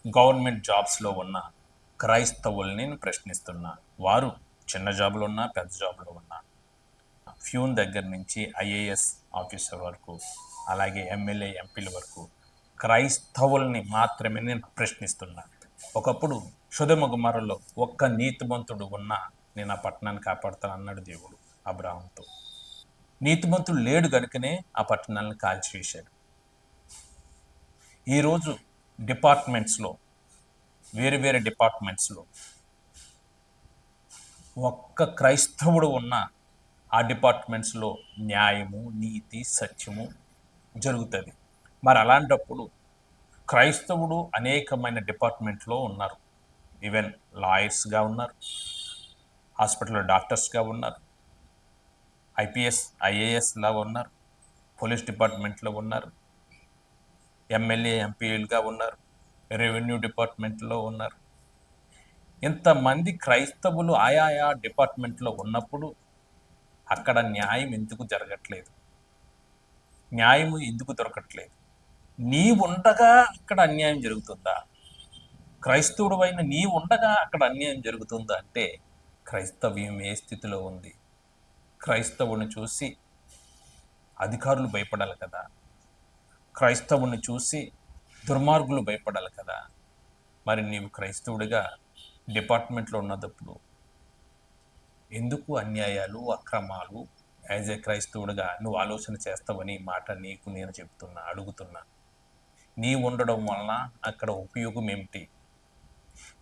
Government జాబ్స్లో ఉన్న క్రైస్తవుల్ని నేను ప్రశ్నిస్తున్నా. వారు చిన్న జాబులో ఉన్నా, పెద్ద జాబులో ఉన్నా, ఫ్యూన్ దగ్గర నుంచి ఐఏఎస్ ఆఫీసర్ వరకు, అలాగే ఎమ్మెల్యే ఎంపీల వరకు క్రైస్తవుల్ని మాత్రమే నేను ప్రశ్నిస్తున్నా. ఒకప్పుడు సొదొమ గొమొర్రాలో ఒక్క నీతిమంతుడు ఉన్నా నేను ఆ పట్టణాన్ని కాపాడుతాను అన్నాడు దేవుడు అబ్రాహాముతో. నీతిమంతుడు లేడు గనుకనే ఆ పట్టణాలను కాల్చివేశాడు. ఈరోజు డిపార్ట్మెంట్స్లో, వేరు వేరే డిపార్ట్మెంట్స్లో ఒక్క క్రైస్తవుడు ఉన్న ఆ డిపార్ట్మెంట్స్లో న్యాయము, నీతి, సత్యము జరుగుతుంది. మరి అలాంటప్పుడు క్రైస్తవుడు అనేకమైన డిపార్ట్మెంట్లో ఉన్నారు. ఈవెన్ లాయర్స్గా ఉన్నారు, హాస్పిటల్లో డాక్టర్స్గా ఉన్నారు, ఐపీఎస్ ఐఏఎస్ లాగా ఉన్నారు, పోలీస్ డిపార్ట్మెంట్లో ఉన్నారు, ఎమ్మెల్యే ఎంపీలుగా ఉన్నారు, రెవెన్యూ డిపార్ట్మెంట్లో ఉన్నారు. ఇంతమంది క్రైస్తవులు ఆయా డిపార్ట్మెంట్లో ఉన్నప్పుడు అక్కడ న్యాయం ఎందుకు జరగట్లేదు? న్యాయము ఎందుకు దొరకట్లేదు? నీ ఉండగా అక్కడ అన్యాయం జరుగుతుందా? క్రైస్తవుడు అయిన నీ ఉండగా అక్కడ అన్యాయం జరుగుతుందా అంటే క్రైస్తవ్యం ఏ స్థితిలో ఉంది? క్రైస్తవుని చూసి అధికారులు భయపడాలి కదా, క్రైస్తవుని చూసి దుర్మార్గులు భయపడాలి కదా. మరి నీవు క్రైస్తవుడిగా డిపార్ట్మెంట్లో ఉన్నప్పుడు ఎందుకు అన్యాయాలు, అక్రమాలు యాజ్ ఏ క్రైస్తవుడిగా నువ్వు ఆలోచన చేస్తావని మాట నీకు నేను చెప్తున్నా, అడుగుతున్నా. నీ ఉండడం వలన అక్కడ ఉపయోగం ఏమిటి?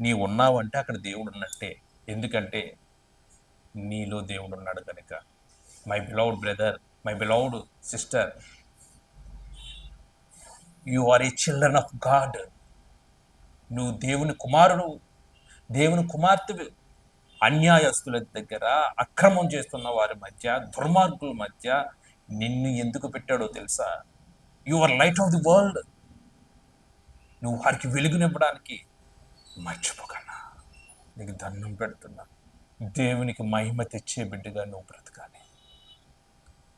నీ ఉన్నావంటే అక్కడ దేవుడు ఉన్నట్టే. ఎందుకంటే నీలో దేవుడు ఉన్నాడు కనుక. My beloved brother, my beloved sister, you are a children of God. నువ్వు దేవుని కుమారుడు, దేవుని కుమార్తెవి. అన్యాయస్తుల దగ్గర, అక్రమం చేస్తున్న వారి మధ్య, దుర్మార్గుల మధ్య నిన్ను ఎందుకు పెట్టాడో తెలుసా? You are light of the world. నువ్వు వారికి వెలుగునివ్వడానికి. మర్చిపోకన్నా, నీకు దండం పెడుతున్నా. దేవునికి మహిమ తెచ్చే బిడ్డగా నువ్వు బ్రతకాలి.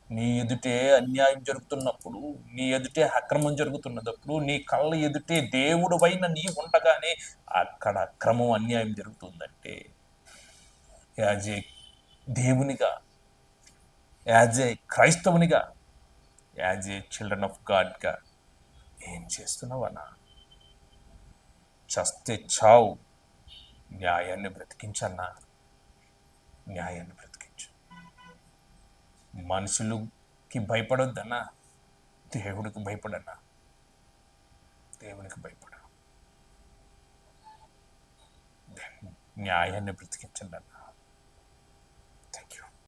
నీ ఎదుటే అన్యాయం జరుగుతున్నప్పుడు, నీ ఎదుటే అక్రమం జరుగుతున్నప్పుడు, నీ కళ్ళ ఎదుటే దేవుడు పైన నీ ఉండగానే అక్కడ అక్రమం, అన్యాయం జరుగుతుందంటే యాజ్ ఏ దేవునిగా, యాజ్ ఏ క్రైస్తవునిగా, యాజ్ ఏ చిల్డ్రన్ ఆఫ్ గాడ్గా ఏం చేస్తున్నావన్నా? చస్తే చావు, న్యాయాన్ని బ్రతికించన్నా, న్యాయాన్ని బ్రతికించు. మనుషులకి భయపడొద్దన్నా, దేవుడికి భయపడన్నా, దేవునికి భయపడ. న్యాయాన్ని బ్రతికించండి అన్నా. Thank you.